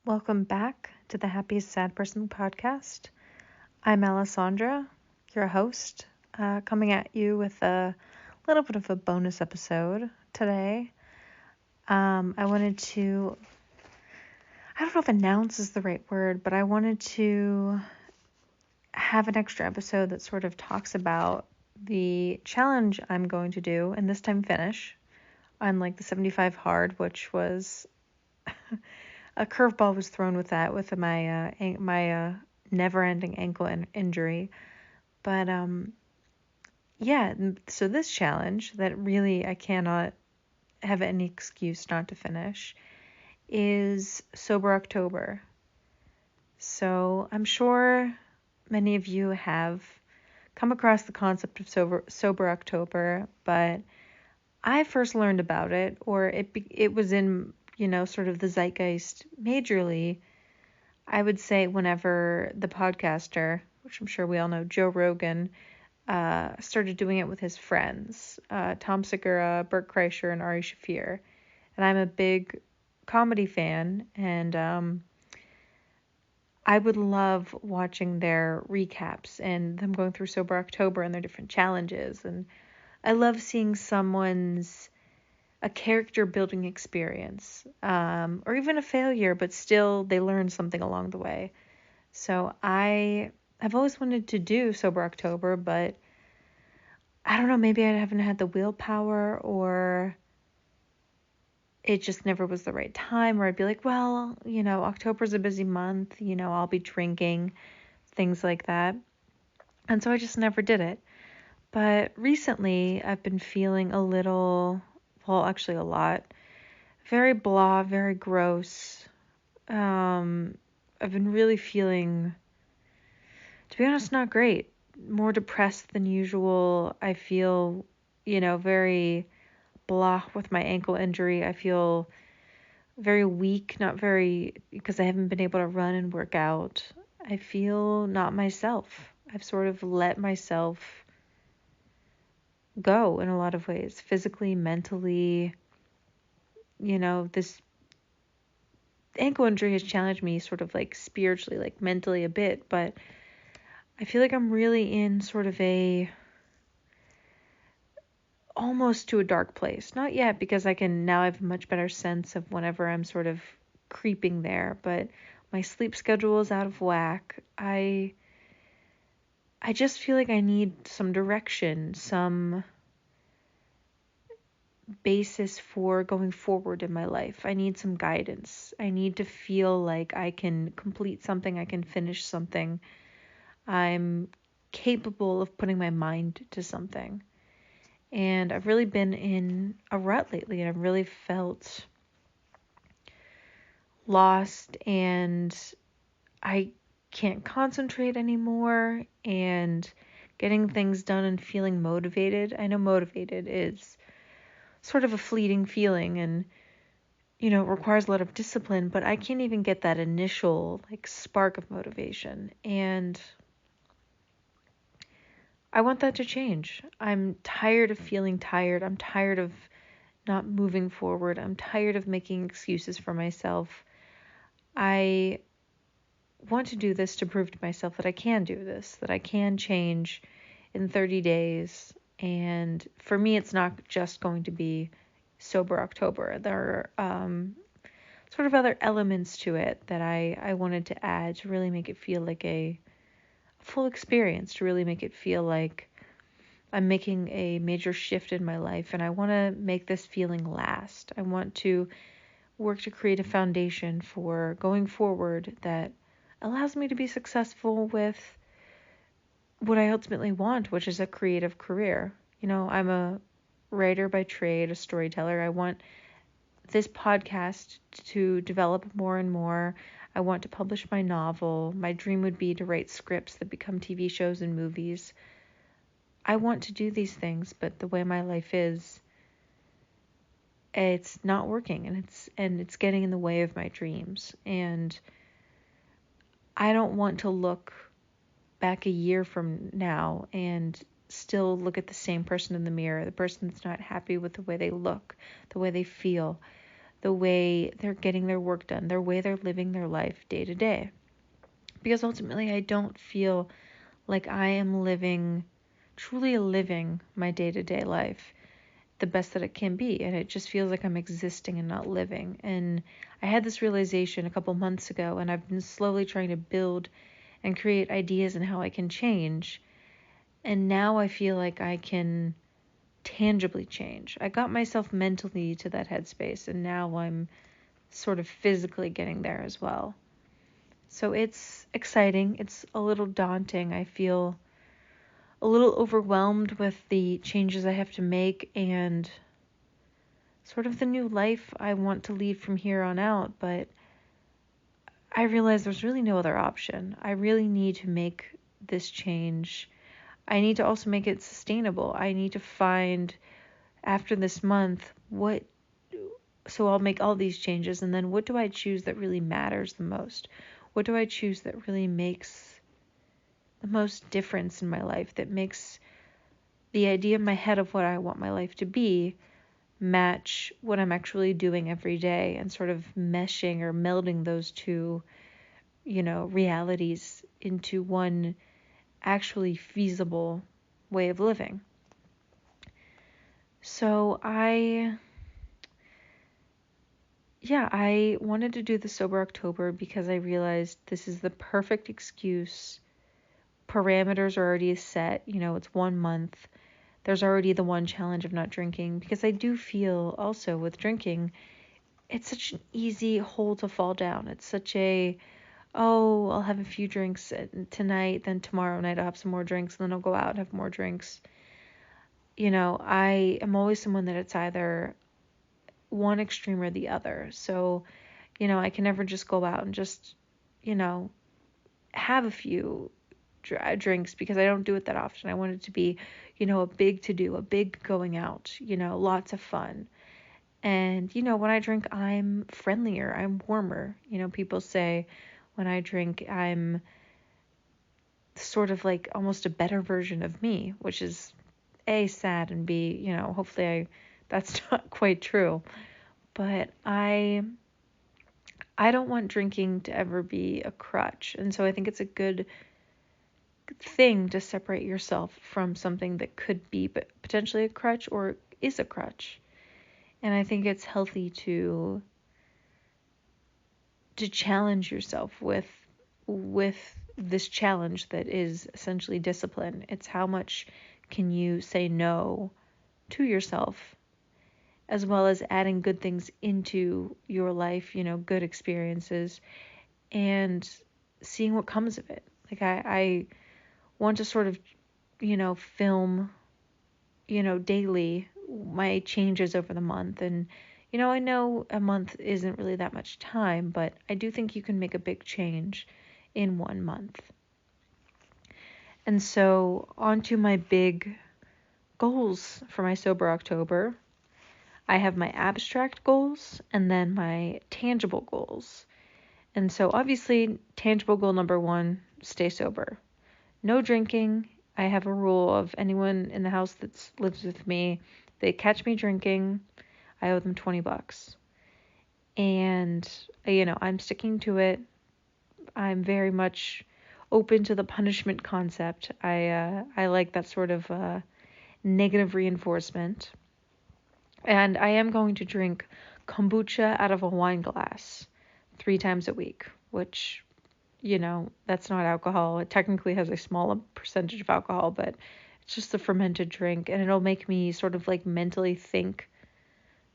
Welcome back to the Happiest Sad Person Podcast. I'm Alessandra, your host, coming at you with a little bit of a bonus episode today. I wanted to, I don't know if announce is the right word, but I wanted to have an extra episode that sort of talks about the challenge I'm going to do and this time finish, unlike the 75 hard, which was a curveball was thrown with that, with my never-ending ankle injury. But yeah, so this challenge that really I cannot have any excuse not to finish is Sober October. So I'm sure many of you have come across the concept of Sober October, but I first learned about it, or it was in, sort of the zeitgeist majorly, I would say, whenever the podcaster, which I'm sure we all know, Joe Rogan, started doing it with his friends, Tom Segura, Bert Kreischer, and Ari Shaffir. And I'm a big comedy fan, and I would love watching their recaps and them going through Sober October and their different challenges. And I love seeing a character building experience, or even a failure, but still they learn something along the way. So I've always wanted to do Sober October, but I don't know, maybe I haven't had the willpower, or it just never was the right time, or I'd be like, well, October's a busy month, I'll be drinking, things like that. And so I just never did it. But recently I've been feeling a lot, very blah, very gross. I've been really feeling, to be honest, not great. More depressed than usual. I feel, very blah with my ankle injury. I feel very weak, because I haven't been able to run and work out. I feel not myself. I've sort of let myself go in a lot of ways, physically, mentally. This ankle injury has challenged me sort of like spiritually, like mentally a bit, but I feel like I'm really in sort of almost to a dark place. Not yet, because I have a much better sense of whenever I'm sort of creeping there, but my sleep schedule is out of whack. I just feel like I need some direction, some basis for going forward in my life. I need some guidance. I need to feel like I can complete something, I can finish something. I'm capable of putting my mind to something. And I've really been in a rut lately, and I've really felt lost, and I can't concentrate anymore, and getting things done and feeling motivated. I know motivated is sort of a fleeting feeling, and it requires a lot of discipline, but I can't even get that initial like spark of motivation. And I want that to change. I'm tired of feeling tired. I'm tired of not moving forward. I'm tired of making excuses for myself. I want to do this to prove to myself that I can do this, that I can change in 30 days. And for me, it's not just going to be Sober October. There are sort of other elements to it that I wanted to add to really make it feel like a full experience, to really make it feel like I'm making a major shift in my life, and I want to make this feeling last. I want to work to create a foundation for going forward that allows me to be successful with what I ultimately want, which is a creative career. I'm a writer by trade, a storyteller. I want this podcast to develop more and more. I want to publish my novel. My dream would be to write scripts that become TV shows and movies. I want to do these things, but the way my life is, it's not working, and it's getting in the way of my dreams. And I don't want to look back a year from now and still look at the same person in the mirror, the person that's not happy with the way they look, the way they feel, the way they're getting their work done, the way they're living their life day to day. Because ultimately, I don't feel like I am truly living my day to day life the best that it can be. And it just feels like I'm existing and not living. And I had this realization a couple months ago, and I've been slowly trying to build and create ideas on how I can change. And now I feel like I can tangibly change. I got myself mentally to that headspace, and now I'm sort of physically getting there as well. So it's exciting. It's a little daunting. I feel a little overwhelmed with the changes I have to make and sort of the new life I want to lead from here on out. But I realize there's really no other option. I really need to make this change. I need to also make it sustainable. I need to find, after this month, so I'll make all these changes, and then what do I choose that really matters the most? What do I choose that really makes the most difference in my life, that makes the idea in my head of what I want my life to be match what I'm actually doing every day, and sort of meshing or melding those two, realities into one actually feasible way of living. So I wanted to do the Sober October because I realized this is the perfect excuse. Parameters are already set. It's 1 month. There's already the one challenge of not drinking, because I do feel also with drinking, it's such an easy hole to fall down. It's such I'll have a few drinks tonight, then tomorrow night I'll have some more drinks, and then I'll go out and have more drinks. I am always someone that it's either one extreme or the other. So, I can never just go out and just, have a few drinks, because I don't do it that often. I want it to be, a big to-do, a big going out, lots of fun. And, when I drink, I'm friendlier, I'm warmer. People say when I drink, I'm sort of like almost a better version of me, which is A, sad, and B, hopefully that's not quite true. But I don't want drinking to ever be a crutch. And so I think it's a good thing to separate yourself from something that could be but potentially a crutch or is a crutch. And I think it's healthy to challenge yourself with this challenge that is essentially discipline. It's how much can you say no to yourself, as well as adding good things into your life, good experiences, and seeing what comes of it. Like I want to sort of, film, daily my changes over the month. And, I know a month isn't really that much time, but I do think you can make a big change in 1 month. And so on to my big goals for my Sober October. I have my abstract goals and then my tangible goals. And so obviously, tangible goal number 1, stay sober. No drinking. I have a rule of anyone in the house that lives with me, they catch me drinking, I owe them $20. And, I'm sticking to it. I'm very much open to the punishment concept. I like that sort of negative reinforcement. And I am going to drink kombucha out of a wine glass 3 times a week, which, that's not alcohol. It technically has a small percentage of alcohol, but it's just a fermented drink, and it'll make me sort of like mentally think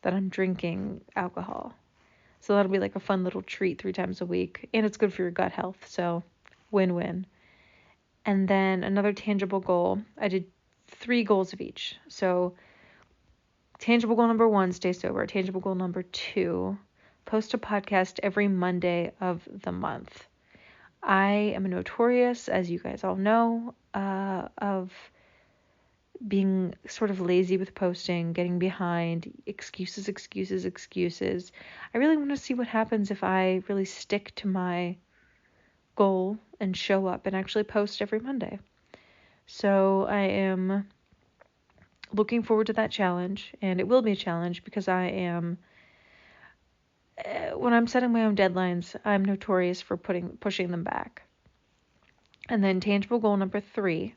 that I'm drinking alcohol. So that'll be like a fun little treat 3 times a week, and it's good for your gut health, so win-win. And then another tangible goal, I did 3 goals of each. So tangible goal number 1, stay sober. Tangible goal number 2, post a podcast every Monday of the month. I am notorious, as you guys all know, of being sort of lazy with posting, getting behind, excuses. I really want to see what happens if I really stick to my goal and show up and actually post every Monday. So I am looking forward to that challenge, and it will be a challenge because I am when I'm setting my own deadlines, I'm notorious for pushing them back. And then tangible goal number 3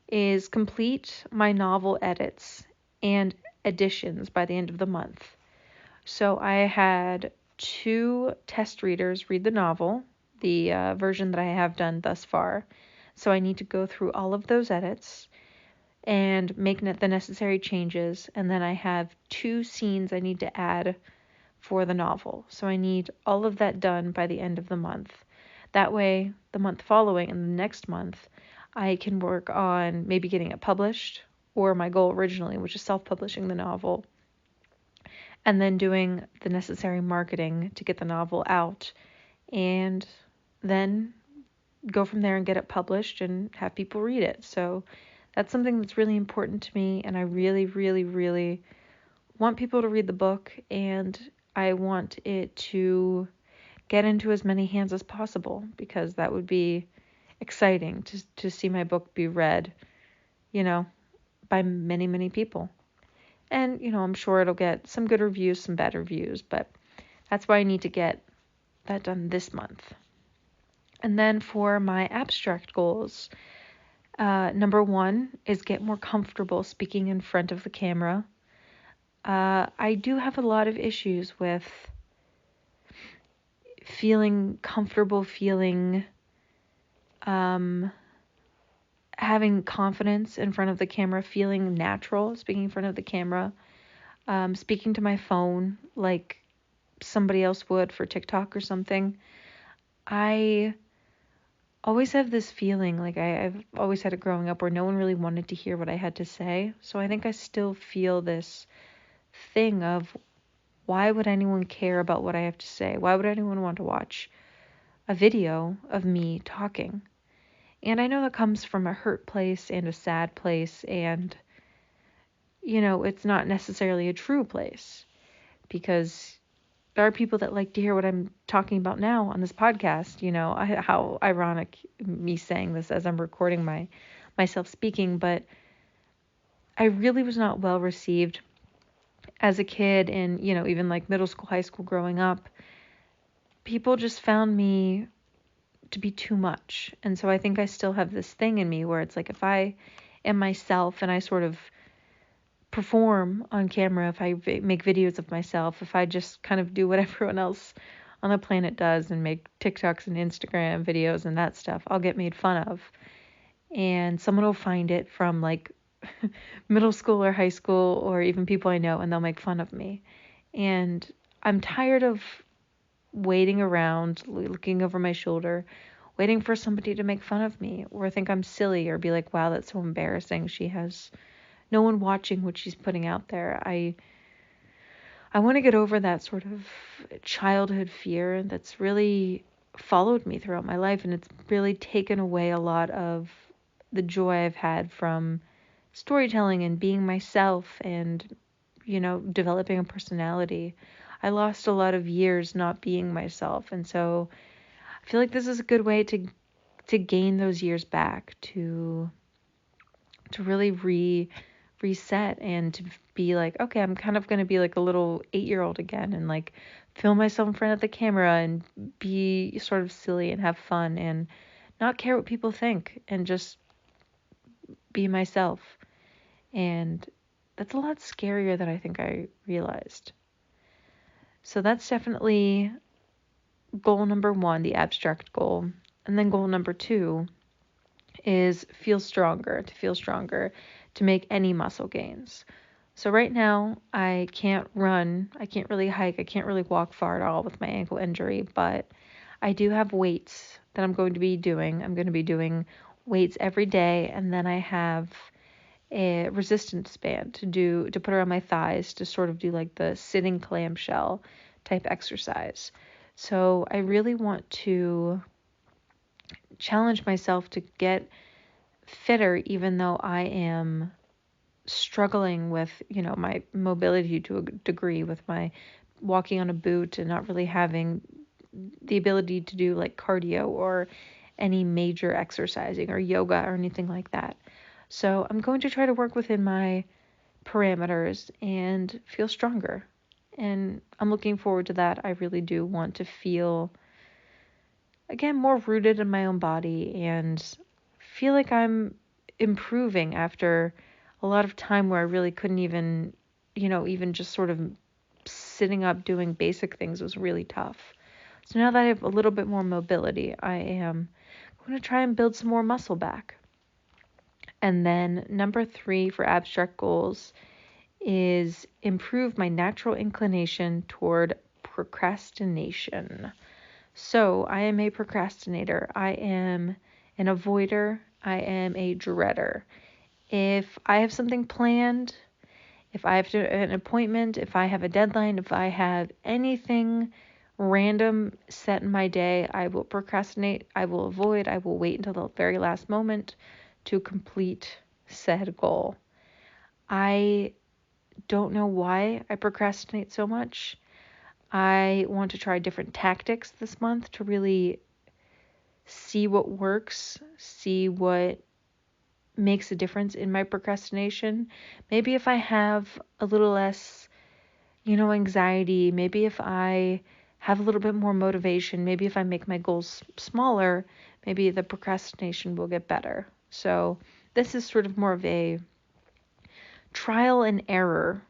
is complete my novel edits and additions by the end of the month. So I had 2 test readers read the novel, the version that I have done thus far. So I need to go through all of those edits and make the necessary changes. And then I have 2 scenes I need to add for the novel. So I need all of that done by the end of the month. That way, the month following and the next month, I can work on maybe getting it published, or my goal originally, which is self-publishing the novel, and then doing the necessary marketing to get the novel out, and then go from there and get it published and have people read it. So that's something that's really important to me, and I really, really, really want people to read the book, and I want it to get into as many hands as possible, because that would be exciting to see my book be read, by many, many people. And, I'm sure it'll get some good reviews, some bad reviews, but that's why I need to get that done this month. And then for my abstract goals, number 1 is get more comfortable speaking in front of the camera. I do have a lot of issues with feeling comfortable, having confidence in front of the camera, feeling natural speaking in front of the camera, speaking to my phone like somebody else would for TikTok or something. I always have this feeling, like I've always had it growing up, where no one really wanted to hear what I had to say. So I think I still feel this thing of, why would anyone care about what I have to say? Why would anyone want to watch a video of me talking? And I know that comes from a hurt place and a sad place, and, it's not necessarily a true place, because there are people that like to hear what I'm talking about now on this podcast. How ironic me saying this as I'm recording myself speaking, but I really was not well received as a kid, and, even like middle school, high school, growing up. People just found me to be too much. And so I think I still have this thing in me where it's like, if I am myself and I sort of perform on camera, if I make videos of myself, if I just kind of do what everyone else on the planet does and make TikToks and Instagram videos and that stuff, I'll get made fun of. And someone will find it from like middle school or high school, or even people I know, and they'll make fun of me. And I'm tired of waiting around, looking over my shoulder, waiting for somebody to make fun of me, or think I'm silly, or be like, wow, that's so embarrassing. She has no one watching what she's putting out there. I want to get over that sort of childhood fear that's really followed me throughout my life, and it's really taken away a lot of the joy I've had from storytelling and being myself and, developing a personality. I lost a lot of years not being myself, and so I feel like this is a good way to gain those years back, to really reset, and to be like, okay, I'm kind of going to be like a little 8-year-old again, and like film myself in front of the camera and be sort of silly and have fun and not care what people think, and just be myself. And that's a lot scarier than I think I realized. So that's definitely goal number 1, the abstract goal. And then goal number 2 is to feel stronger, to make any muscle gains. So right now I can't run, I can't really hike, I can't really walk far at all with my ankle injury, but I do have weights that I'm going to be doing. I'm going to be doing weights every day, and then I have a resistance band to put around my thighs, to sort of do like the sitting clamshell type exercise. So I really want to challenge myself to get fitter, even though I am struggling with, my mobility to a degree, with my walking on a boot and not really having the ability to do like cardio or any major exercising or yoga or anything like that. So I'm going to try to work within my parameters and feel stronger. and I'm looking forward to that. I really do want to feel, again, more rooted in my own body and feel like I'm improving after a lot of time where I really couldn't even, even just sort of sitting up doing basic things was really tough. So now that I have a little bit more mobility, I am going to try and build some more muscle back. And then number 3 for abstract goals is improve my natural inclination toward procrastination. So I am a procrastinator. I am an avoider. I am a dreader. If I have something planned, if I have an appointment, if I have a deadline, if I have anything random set in my day, I will procrastinate, I will avoid, I will wait until the very last moment to complete said goal. I don't know why I procrastinate so much. I want to try different tactics this month to really see what works, see what makes a difference in my procrastination. Maybe if I have a little less, anxiety, maybe if I have a little bit more motivation, maybe if I make my goals smaller, maybe the procrastination will get better. So this is sort of more of a trial and error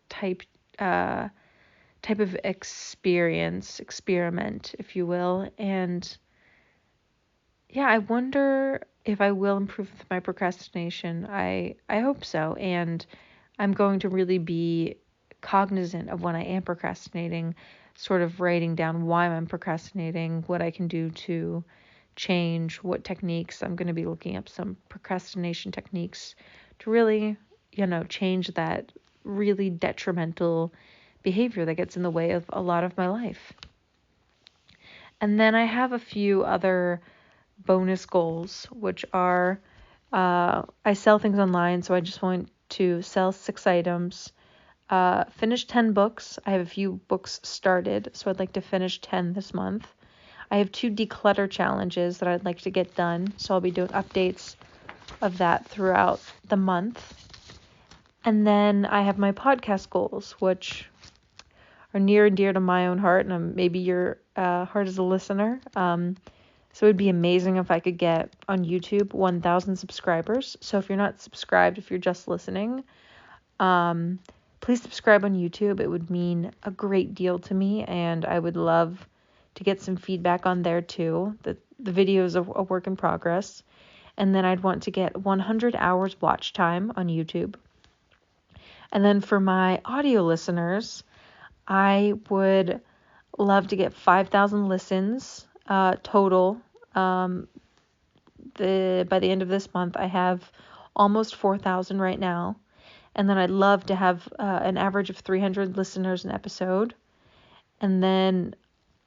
type of experiment, if you will. And yeah, I wonder if I will improve with my procrastination. I hope so. And I'm going to really be cognizant of when I am procrastinating, sort of writing down why I'm procrastinating, what I can do to change, what techniques. I'm going to be looking up some procrastination techniques to really, change that really detrimental behavior that gets in the way of a lot of my life. And then I have a few other bonus goals, which are I sell things online, so I just want to sell 6 items, finish 10 books. I have a few books started, so I'd like to finish 10 this month. I have 2 declutter challenges that I'd like to get done, so I'll be doing updates of that throughout the month. And then I have my podcast goals, which are near and dear to my own heart, and maybe your heart as a listener. So it would be amazing if I could get on YouTube 1,000 subscribers. So if you're not subscribed, if you're just listening, please subscribe on YouTube. It would mean a great deal to me, and I would love to get some feedback on there too. The video is a work in progress. And then I'd want to get 100 hours watch time on YouTube. And then for my audio listeners, I would love to get 5,000 listens total. By the end of this month, I have almost 4,000 right now. And then I'd love to have an average of 300 listeners an episode. And then,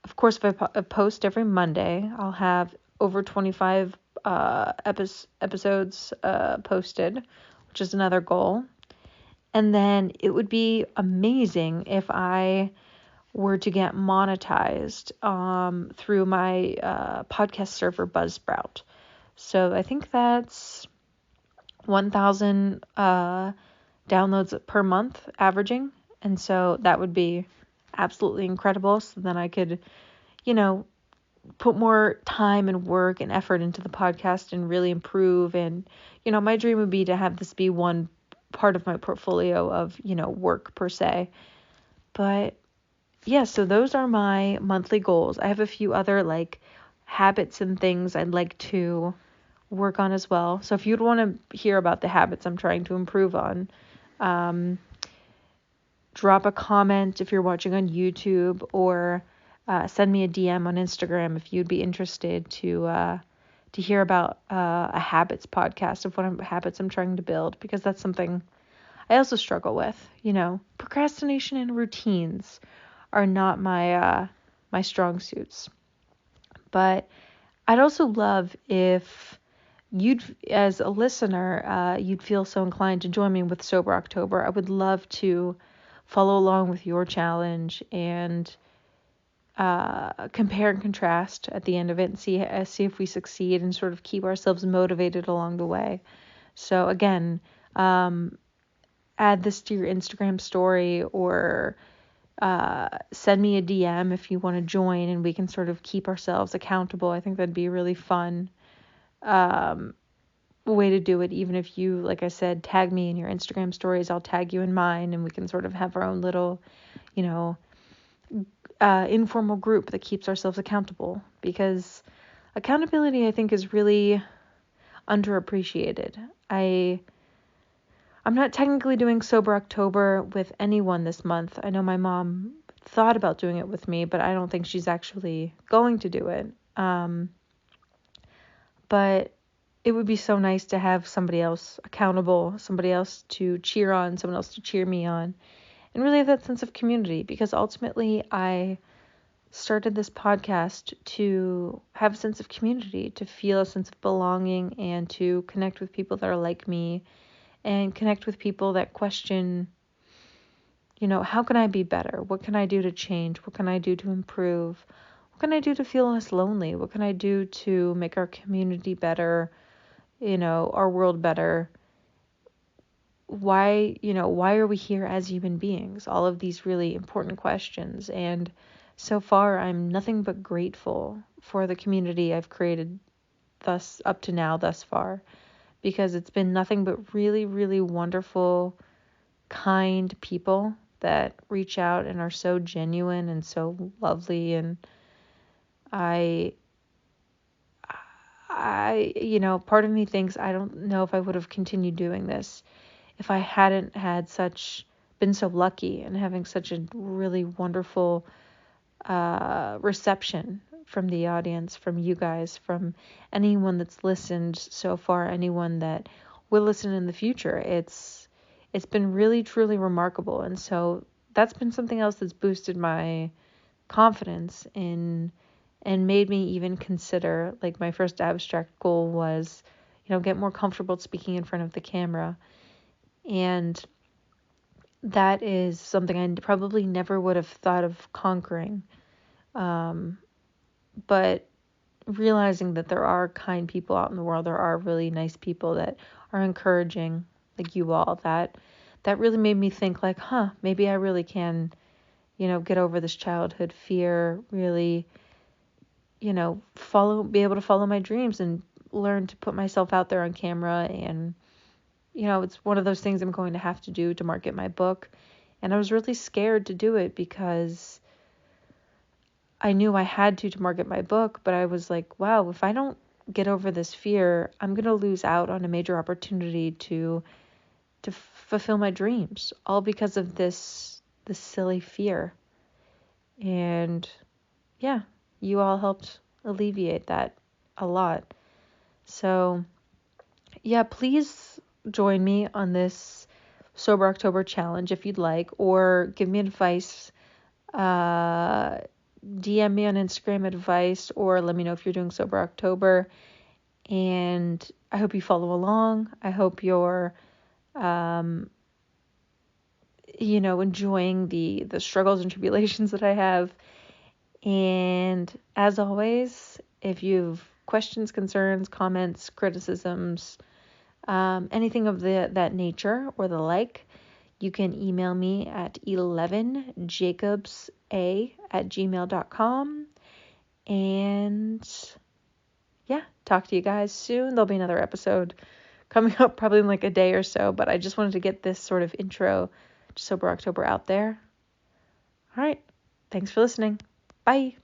of course, if I post every Monday, I'll have over 25 episodes posted, which is another goal. And then it would be amazing if I were to get monetized through my podcast server Buzzsprout. So I think that's 1,000 downloads per month averaging. And so that would be absolutely incredible. So then I could, put more time and work and effort into the podcast and really improve. And, my dream would be to have this be one part of my portfolio of, work per se. But yeah, so those are my monthly goals. I have a few other habits and things I'd like to work on as well. So if you'd want to hear about the habits I'm trying to improve on, drop a comment if you're watching on YouTube, or send me a DM on Instagram if you'd be interested to hear about a habits podcast of what habits I'm trying to build, because that's something I also struggle with. Procrastination and routines are not my strong suits. But I'd also love if you'd, as a listener, you'd feel so inclined to join me with Sober October. I would love to follow along with your challenge and compare and contrast at the end of it and see if we succeed and sort of keep ourselves motivated along the way. So again, add this to your Instagram story, or send me a DM if you want to join, and we can sort of keep ourselves accountable. I think that'd be a really fun way to do it. Even if you, like I said, tag me in your Instagram stories, I'll tag you in mine, and we can sort of have our own little, informal group that keeps ourselves accountable, because accountability, I think, is really underappreciated. I'm not technically doing Sober October with anyone this month. I know my mom thought about doing it with me, but I don't think she's actually going to do it. But it would be so nice to have somebody else accountable, somebody else to cheer on, someone else to cheer me on, and really have that sense of community, because ultimately I started this podcast to have a sense of community, to feel a sense of belonging, and to connect with people that are like me, and connect with people that question, how can I be better? What can I do to change? What can I do to improve? What can I do to feel less lonely? What can I do to make our community better, our world better? Why are we here as human beings? All of these really important questions. And so far, I'm nothing but grateful for the community I've created thus far, because it's been nothing but really, really wonderful, kind people that reach out and are so genuine and so lovely. And I part of me thinks, I don't know if I would have continued doing this if I hadn't been so lucky and having such a really wonderful reception from the audience, from you guys, from anyone that's listened so far, anyone that will listen in the future. It's been really, truly remarkable. And so that's been something else that's boosted my confidence and made me even consider, like, my first abstract goal was, get more comfortable speaking in front of the camera. And that is something I probably never would have thought of conquering. But realizing that there are kind people out in the world, there are really nice people that are encouraging, like you all, that really made me think, like, maybe I really can, get over this childhood fear, really, be able to follow my dreams and learn to put myself out there on camera. And, it's one of those things I'm going to have to do to market my book. And I was really scared to do it, because I knew I had to market my book, but I was like, wow, if I don't get over this fear, I'm going to lose out on a major opportunity to fulfill my dreams, all because of this silly fear. And yeah, you all helped alleviate that a lot. So yeah, please join me on this Sober October challenge if you'd like, or give me advice. DM me on Instagram advice, or let me know if you're doing Sober October. And I hope you follow along. I hope you're, enjoying the struggles and tribulations that I have. And as always, if you've questions, concerns, comments, criticisms, anything of that nature or the like, you can email me at 11jacobsa@gmail.com. And yeah, talk to you guys soon. There'll be another episode coming up probably in like a day or so, but I just wanted to get this sort of intro to Sober October out there. All right. Thanks for listening. Bye.